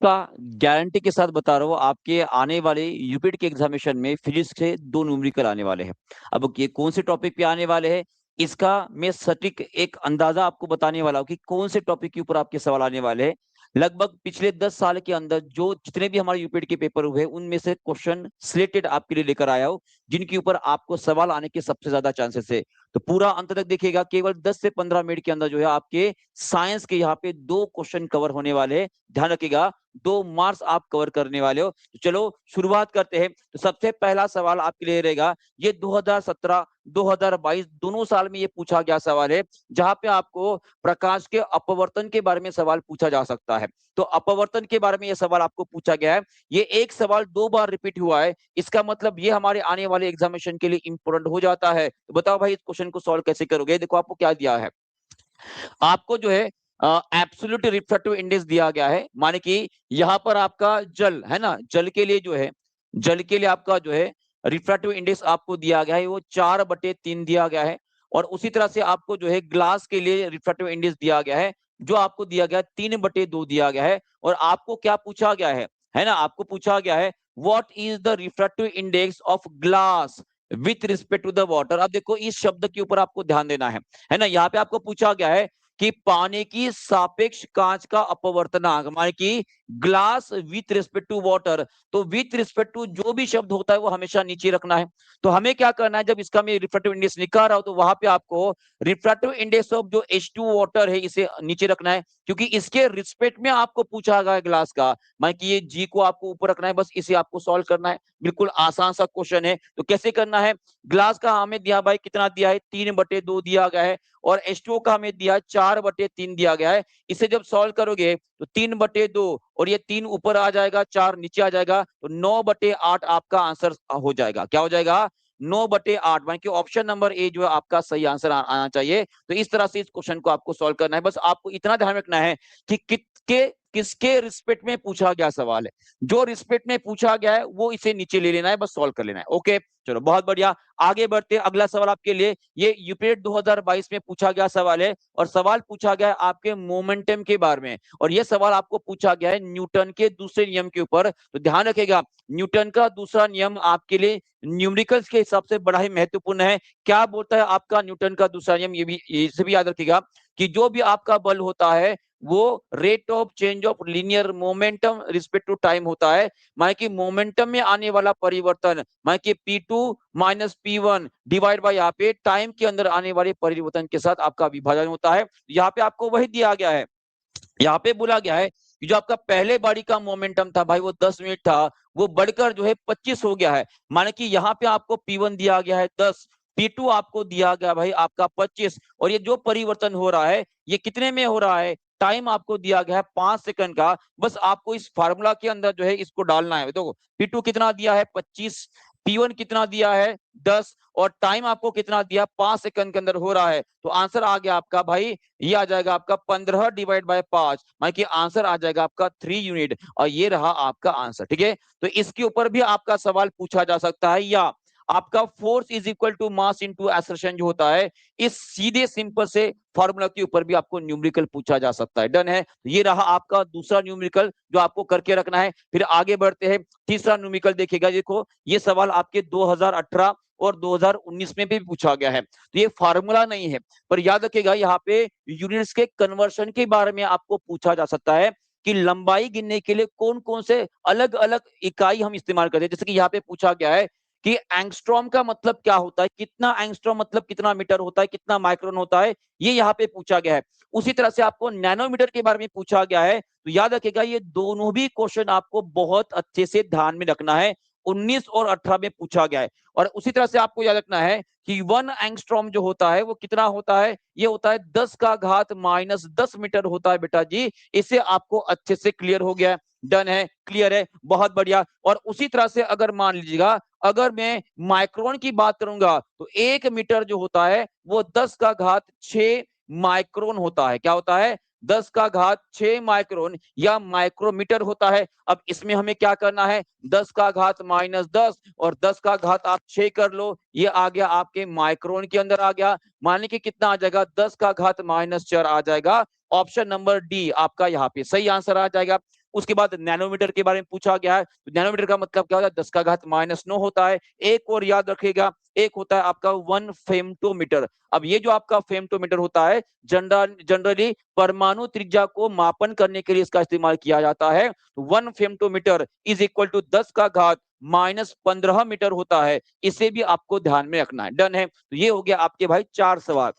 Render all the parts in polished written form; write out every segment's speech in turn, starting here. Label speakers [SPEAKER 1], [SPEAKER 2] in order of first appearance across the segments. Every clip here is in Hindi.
[SPEAKER 1] पक्का गारंटी के साथ बता रहा हूँ, आपके आने वाले यूपीट के एग्जामिनेशन में फिजिक्स से 2 न्यूमेरिकल आने वाले हैं। अब ये कौन से टॉपिक पे आने वाले हैं, इसका मैं सटीक एक अंदाजा आपको बताने वाला हूँ कि कौन से टॉपिक के ऊपर आपके सवाल आने वाले हैं। लगभग पिछले 10 साल के अंदर जो जितने भी हमारे यूपीट के पेपर हुए, उनमें से क्वेश्चन सिलेक्टेड आपके लिए लेकर आया हूँ, जिनके ऊपर आपको सवाल आने के सबसे ज्यादा चांसेस है। तो पूरा अंत तक देखिएगा, केवल 10 से 15 मिनट के अंदर जो है आपके साइंस के यहाँ पे 2 क्वेश्चन कवर होने वाले हैं। ध्यान रखिएगा, 2 मार्क्स आप कवर करने वाले हो। तो चलो शुरुआत करते हैं। तो सबसे पहला सवाल आपके लिए रहेगा, ये 2017 2022 दोनों साल में ये पूछा गया सवाल है, जहां पे आपको प्रकाश के अपवर्तन के बारे में सवाल पूछा जा सकता है। तो अपवर्तन के बारे में ये सवाल आपको पूछा गया है। ये एक सवाल 2 बार रिपीट हुआ है, इसका मतलब ये हमारे आने वाले एग्जामिनेशन के लिए इंपॉर्टेंट हो जाता है। तो बताओ भाई, इस क्वेश्चन को सॉल्व कैसे करोगे? देखो आपको क्या दिया है, आपको जो है एब्सोल्यूट रिफ्रैक्टिव इंडेक्स दिया गया है, माने कि यहाँ पर आपका जल है ना, जल के लिए जो है, जल के लिए आपका जो है रिफ्रैक्टिव इंडेक्स आपको दिया गया है, वो 4/3 दिया गया है। और उसी तरह से आपको जो है ग्लास के लिए रिफ्रैक्टिव इंडेक्स दिया गया है, जो आपको दिया गया है 3/2 दिया गया है। और आपको क्या पूछा गया है ना, आपको पूछा गया है what is the refractive index of glass with respect to the water. अब देखो इस शब्द के ऊपर आपको ध्यान देना है ना। यहाँ पे आपको पूछा गया है कि पानी की सापेक्ष कांच का अपवर्तनांक, माने कि glass with respect to water. तो विथ रिस्पेक्ट टू जो भी शब्द होता है वो हमेशा नीचे रखना है। तो हमें क्या करना है, जब इसका मैं रिफ्रैक्टिव इंडेक्स निकाल रहा हूं, तो वहां पे आपको रिफ्रैक्टिव इंडेक्स ऑफ जो H2 वाटर है इसे नीचे रखना है, क्योंकि इसके रिस्पेक्ट में आपको पूछा गया है ग्लास का, माने कि ये जी को आपको ऊपर रखना है, बस इसे आपको सॉल्व करना है। बिल्कुल आसान सा क्वेश्चन है। तो कैसे करना है, ग्लास का हमें दिया भाई कितना दिया है, 3/2 दिया गया है, और H2O का हमें दिया 4/3 दिया गया है। इसे जब सॉल्व करोगे तो 3/2 और ये 3 ऊपर आ जाएगा, 4 नीचे आ जाएगा, तो 9/8 आपका आंसर हो जाएगा। क्या हो जाएगा? 9/8, माने कि ऑप्शन नंबर ए जो है आपका सही आंसर आना चाहिए। तो इस तरह से इस क्वेश्चन को आपको सॉल्व करना है। बस आपको इतना ध्यान रखना है कि किसके रिस्पेक्ट में पूछा गया सवाल है। जो रिस्पेक्ट में पूछा गया है वो इसे नीचे ले लेना है, बस सॉल्व कर लेना है। ओके, चलो बहुत बढ़िया, आगे बढ़ते हैं। अगला सवाल आपके लिए, ये यूपीएट 2022 में पूछा गया सवाल है, और सवाल पूछा गया है आपके मोमेंटम के बारे में। और यह सवाल आपको पूछा गया है न्यूटन के दूसरे नियम के ऊपर। तो ध्यान रखिएगा, न्यूटन का दूसरा नियम आपके लिए न्यूमेरिकल्स के हिसाब से बड़ा ही महत्वपूर्ण है। क्या बोलता है आपका न्यूटन का दूसरा नियम, ये भी इसे भी याद रखिएगा कि जो भी आपका बल होता है वो rate of change of linear momentum respect to time होता है। माने कि मोमेंटम में आने वाला परिवर्तन, माने कि P2 minus P1 divide by यहाँ पे टाइम के अंदर आने वाले परिवर्तन के साथ आपका विभाजन होता है। यहाँ पे आपको वही दिया गया है। यहाँ पे बोला गया है कि जो आपका पहले बारी का मोमेंटम था भाई, वो 10 मिनट था, वो बढ़कर जो है 25 हो गया है। माने कि यहाँ पे आपको P1 दिया गया है 10, P2 आपको दिया गया भाई आपका 25, और ये जो परिवर्तन हो रहा है ये कितने में हो रहा है, टाइम आपको दिया गया है 5 सेकंड का। बस आपको इस फार्मूला के अंदर जो है इसको डालना है। देखो P2 कितना दिया है 25, P1 कितना दिया है 10, और टाइम आपको कितना दिया 5 सेकंड के अंदर हो रहा है। तो आंसर आ गया आपका भाई, ये आ जाएगा आपका 15 डिवाइड बाय 5, माने कि आंसर आ जाएगा आपका 3 यूनिट, और ये रहा आपका आंसर। ठीक है, तो इसके ऊपर भी आपका सवाल पूछा जा सकता है, या आपका force is equal to mass into acceleration जो होता है, इस सीधे सिंपल से फॉर्मूला के ऊपर भी आपको न्यूमेरिकल पूछा जा सकता है। डन है, ये रहा आपका दूसरा न्यूमेरिकल जो आपको करके रखना है। फिर आगे बढ़ते हैं, तीसरा न्यूमेरिकल देखिएगा। देखो ये सवाल आपके 2018 और 2019 में भी पूछा गया है। तो ये फार्मूला नहीं है, पर याद रखिएगा यहाँ पे यूनिट्स के कन्वर्शन के बारे में आपको पूछा जा सकता है कि लंबाई गिनने के लिए कौन कौन से अलग अलग इकाई हम इस्तेमाल करते हैं। जैसे कि यहाँ पे पूछा गया है कि एंगस्ट्रॉम का मतलब क्या होता है, कितना एंगस्ट्रॉम मतलब कितना मीटर होता है, कितना माइक्रोन होता है, ये यहाँ पे पूछा गया है। उसी तरह से आपको नैनोमीटर के बारे में पूछा गया है। तो याद रखिएगा ये दोनों भी क्वेश्चन आपको बहुत अच्छे से ध्यान में रखना है, 19 और 18 में पूछा गया है। और उसी तरह से आपको याद रखना है कि 1 एंगस्ट्रॉम जो होता है वो कितना होता है, ये होता है 10⁻⁻10 मीटर होता है बेटा जी। इससे आपको अच्छे से क्लियर हो गया है। डन है, क्लियर है, बहुत बढ़िया। और उसी तरह से अगर मान लीजिएगा, अगर मैं माइक्रोन की बात करूंगा तो 1 मीटर जो होता है वो 10⁻6 माइक्रोन होता है। क्या होता है? 10⁻6 माइक्रोन या माइक्रोमीटर होता है। अब इसमें हमें क्या करना है, 10⁻−10 और 10 आप 6 कर लो, ये आ गया आपके माइक्रोन के अंदर आ गया। मानिए कि कितना आ जाएगा, 10⁻⁻4 आ जाएगा। ऑप्शन नंबर डी आपका यहाँ पे सही आंसर आ जाएगा। उसके बाद नैनोमीटर के बारे में पूछा गया है। तो नैनोमीटर का मतलब क्या होता है, 10 का घात -9 होता है। एक और याद रखिएगा, एक होता है आपका 1 फेम्टोमीटर। अब ये जो आपका फेम्टोमीटर होता है, जनरली परमाणु त्रिज्या को मापन करने के लिए इसका इस्तेमाल किया जाता है। 1 फेम्टोमीटर इज इक्वल टू 10 का घात -15 मीटर होता है। इसे भी आपको ध्यान में रखना है। डन है। तो ये हो गया आपके भाई 4 सवाल।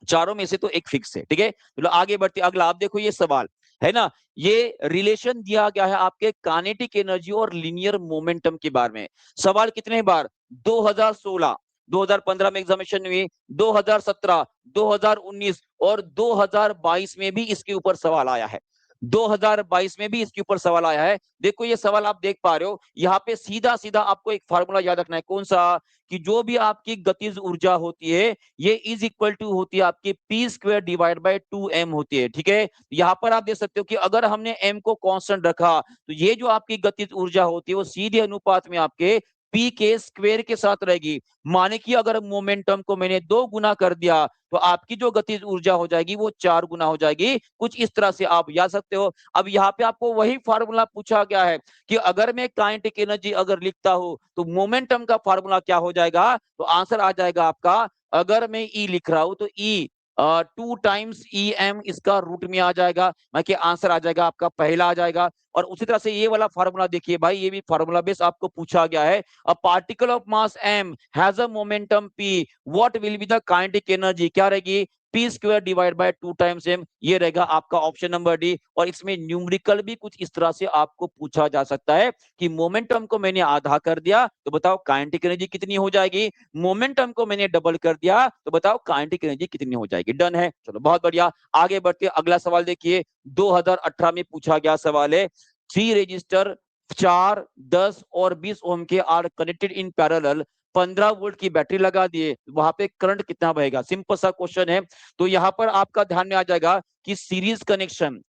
[SPEAKER 1] चारों में से तो एक फिक्स है, ठीक है। चलो आगे बढ़ते, अगला आप देखो ये सवाल है ना, ये रिलेशन दिया गया है आपके काइनेटिक एनर्जी और लीनियर मोमेंटम के बारे में। सवाल कितने बार, 2016, 2015 में एग्जामिनेशन हुई, 2017, 2019 और 2022 में भी इसके ऊपर सवाल आया है। 2022 में भी इसके ऊपर सवाल आया है। देखो ये सवाल आप देख पा रहे हो, यहाँ पे सीधा सीधा आपको एक फार्मूला याद रखना है। कौन सा, कि जो भी आपकी गतिज ऊर्जा होती है, ये इज इक्वल टू होती है आपकी P square divide by 2m होती है, ठीक है। यहाँ पर आप देख सकते हो कि अगर हमने m को कांस्टेंट रखा, तो ये जो आपकी गतिज ऊर्जा होती है वो सीधे अनुपात में आपके p के स्क्वायर के साथ रहेगी। माने कि अगर मोमेंटम को मैंने 2 गुना कर दिया, तो आपकी जो गतिज ऊर्जा हो जाएगी वो 4 गुना हो जाएगी। कुछ इस तरह से आप याद सकते हो। अब यहाँ पे आपको वही फार्मूला पूछा गया है कि अगर मैं काइनेटिक एनर्जी अगर लिखता हूं, तो मोमेंटम का फार्मूला क्या हो जाएगा, तो आंसर आ जाएगा आपका, अगर मैं ई लिख रहा हूं तो ई 2 टाइम्स ई एम इसका रूट में आ जाएगा। मैं कि आंसर आ जाएगा आपका पहला आ जाएगा। और उसी तरह से ये वाला फार्मूला देखिए भाई, ये भी फार्मूला बेस आपको पूछा गया है। A particle of mass m has a momentum p, what will be the kinetic energy, क्या रहेगी, P square divide by 2 times m। ये रहेगा आपका ऑप्शन नंबर डी। और इसमें न्यूमेरिकल भी कुछ इस तरह से आपको पूछा जा सकता है कि मोमेंटम को मैंने आधा कर दिया, तो बताओ काइनेटिक एनर्जी कितनी हो जाएगी। मोमेंटम को मैंने डबल कर दिया, तो बताओ काइनेटिक एनर्जी कितनी हो जाएगी। डन है, चलो बहुत बढ़िया। आगे बढ़ते, अगला सवाल देखिए, 2018 में पूछा गया सवाल है, 3 रजिस्टर 4, 10 और 20 ओम के R connected in parallel, 15 volt की बैटरी लगा दिए, वहां पे करंट कितना बहेगा। सिंपल सा क्वेश्चन है। तो यहाँ पर आपका ध्यान में आ जाएगा कि सीरीज कनेक्शन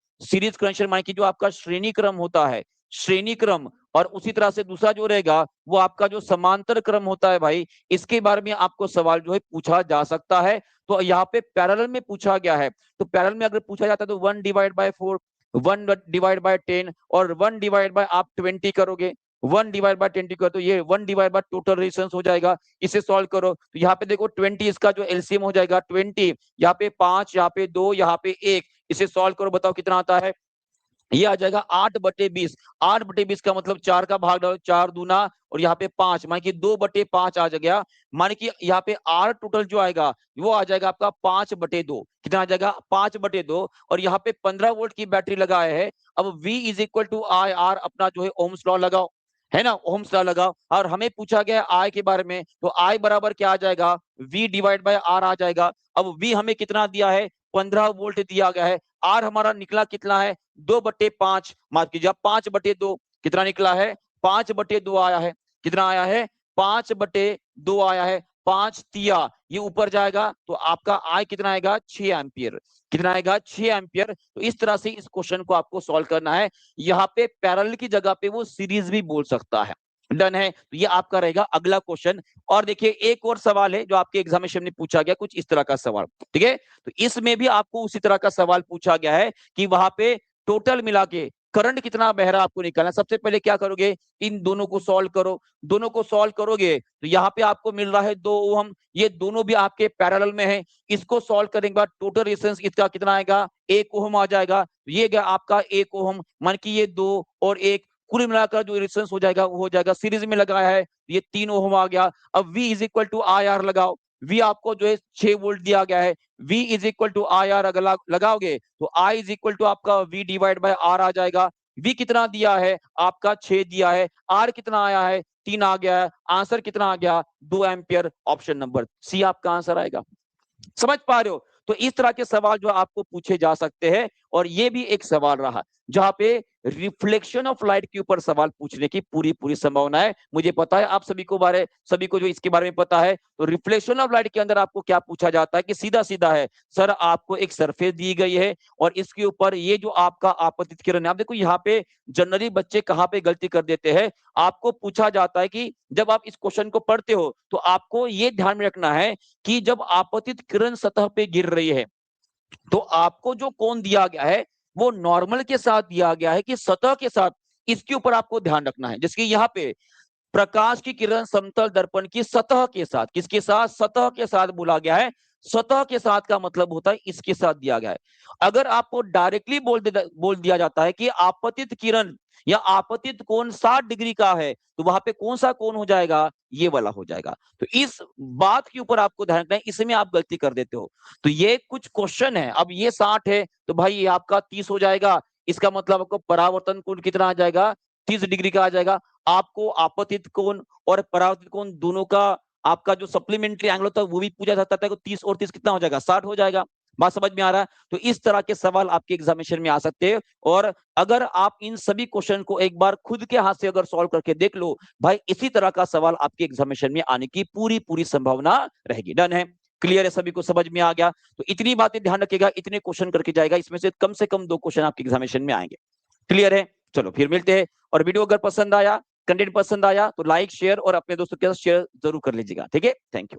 [SPEAKER 1] माने कि जो आपका श्रेणी क्रम होता है, श्रेणी क्रम, और उसी तरह से दूसरा जो रहेगा वो आपका जो समांतर क्रम होता है भाई, इसके बारे में आपको सवाल जो है पूछा जा सकता है। तो यहाँ पे पैरेलल में पूछा गया है, तो पैरेलल में अगर पूछा जाता है तो 1 डिवाइड बाय 4, 1 डिवाइड बाय 10 और 1 डिवाइड बाय आप 20 करोगे, 1 डिवाइड बाय 20 करो तो ये 1 डिवाइड बाय टोटल रेजिस्टेंस हो जाएगा। इसे सॉल्व करो तो यहाँ पे देखो 20 इसका जो एलसीएम हो जाएगा 20, यहाँ पे 5, यहाँ पे 2, यहाँ पे 1। इसे सॉल्व करो, बताओ कितना आता है। ये आ जाएगा 8/20। 8/20 का मतलब 4 का भाग डालो, 4 दूना और यहाँ पे 5, माने कि 2/5 आ गया। माने कि यहाँ पे आर टोटल जो आएगा वो आ जाएगा आपका 5/2। कितना आ जाएगा, 5/2। और यहाँ पे 15 वोल्ट की बैटरी लगाया है। अब V is equal to I R, अपना जो है ओम्स लॉ लगाओ, है ना, ओम्स लॉ लगाओ। और हमें पूछा गया है आई के बारे में, तो आई बराबर क्या आ जाएगा, V डिवाइड बाय आर आ जाएगा। अब V हमें कितना दिया है, 15 वोल्ट दिया गया है। आर हमारा निकला कितना है, 2/5, माफ कीजिए 5/2 कितना निकला है, 5/2 आया है। कितना आया है, 5/2 आया है। 5 तिया ये ऊपर जाएगा तो आपका आई कितना आएगा, 6 एम्पियर। कितना आएगा, 6 एम्पियर। तो इस तरह से इस क्वेश्चन को आपको सॉल्व करना है। यहाँ पे पैरेलल की जगह पे वो सीरीज भी बोल सकता है। डन है, तो ये आपका रहेगा अगला क्वेश्चन। और देखिए एक और सवाल है जो आपके एग्जामिनेशन में पूछा गया, कुछ इस तरह का सवाल, ठीक है। तो इसमें भी आपको उसी तरह का सवाल पूछा गया है कि वहां पे टोटल मिला के करंट कितना बह रहा है आपको निकालना। सबसे पहले क्या करोगे, इन दोनों को सॉल्व करो। दोनों को सॉल्व करोगे तो यहाँ पे आपको मिल रहा है 2 ओम, ये दोनों भी आपके पैरेलल में है। इसको सॉल्व करने के बाद टोटल रेजिस्टेंस इसका कितना आएगा, 1 ओम आ जाएगा। ये गया आपका 1 ओम, मान कि ये 2 और 1, कुल मिलाकर जो रेजिस्टेंस हो जाएगा वो हो जाएगा, सीरीज में लगाया है ये 3 ओम आ गया। अब V is equal to I R लगाओ। V आपको जो है 6 वोल्ट दिया गया है। V is equal to I R अगर लगाओगे तो I इज इक्वल टू आपका V डिवाइड बाय R आ जाएगा। V कितना दिया है आपका, 6 दिया है। R कितना आया है, 3 आ गया है। आंसर कितना आ गया, 2 एम्पियर। ऑप्शन नंबर सी आपका आंसर आएगा। समझ पा रहे हो। तो इस तरह के सवाल जो आपको पूछे जा सकते हैं। और ये भी एक सवाल रहा जहां पे रिफ्लेक्शन ऑफ लाइट के ऊपर सवाल पूछने की पूरी पूरी संभावना है। मुझे पता है आप सभी को जो इसके बारे में पता है। तो रिफ्लेक्शन ऑफ लाइट के अंदर आपको क्या पूछा जाता है कि सीधा सीधा है, सर आपको एक सरफेस दी गई है और इसके ऊपर ये जो आपका आपतित किरण है। आप देखो यहाँ पे जनरली बच्चे कहाँ पे गलती कर देते हैं। आपको पूछा जाता है कि जब आप इस क्वेश्चन को पढ़ते हो तो आपको ये ध्यान में रखना है कि जब आपतित किरण सतह पे गिर रही है तो आपको जो कोण दिया गया है वो नॉर्मल के साथ दिया गया है कि सतह के साथ, इसके ऊपर आपको ध्यान रखना है। जैसे यहाँ पे प्रकाश की किरण समतल दर्पण की सतह के साथ, किसके साथ, सतह के साथ बोला गया है। सतह के साथ का मतलब होता है इसके साथ दिया गया है। अगर आपको डायरेक्टली बोल दिया जाता है कि आपतित किरण या आपतित कोण 60 डिग्री का है, तो वहां पे कौन सा कोण हो जाएगा, ये वाला हो जाएगा। तो इस बात के ऊपर आपको ध्यान रखना है, इसमें आप गलती कर देते हो। तो ये कुछ क्वेश्चन है, अब ये 60 है तो भाई ये आपका 30 हो जाएगा, इसका मतलब आपको परावर्तन कोण कितना आ जाएगा, 30 डिग्री का आ जाएगा। आपको आपतित कोण और परावर्तित कोण दोनों का आपका जो सप्लीमेंट्री एंगल होता है वो भी पूछा जाता है, 30 और 30 कितना हो जाएगा, 60 हो जाएगा। बात समझ में आ रहा है? तो इस तरह के सवाल आपके एग्जामिनेशन में आ सकते हैं। और अगर आप इन सभी क्वेश्चन को एक बार खुद के हाथ से अगर सॉल्व करके देख लो, भाई इसी तरह का सवाल आपके एग्जामिनेशन में आने की पूरी पूरी संभावना रहेगी। डन है, क्लियर है, सभी को समझ में आ गया? तो इतनी बातें ध्यान रखिएगा, इतने क्वेश्चन करके जाएगा, इसमें से कम 2 क्वेश्चन आपके एग्जामिनेशन में आएंगे। क्लियर है? चलो फिर मिलते हैं। और वीडियो अगर पसंद आया, कंटेंट पसंद आया तो लाइक शेयर और अपने दोस्तों के साथ शेयर जरूर कर लीजिएगा। ठीक है, थैंक यू।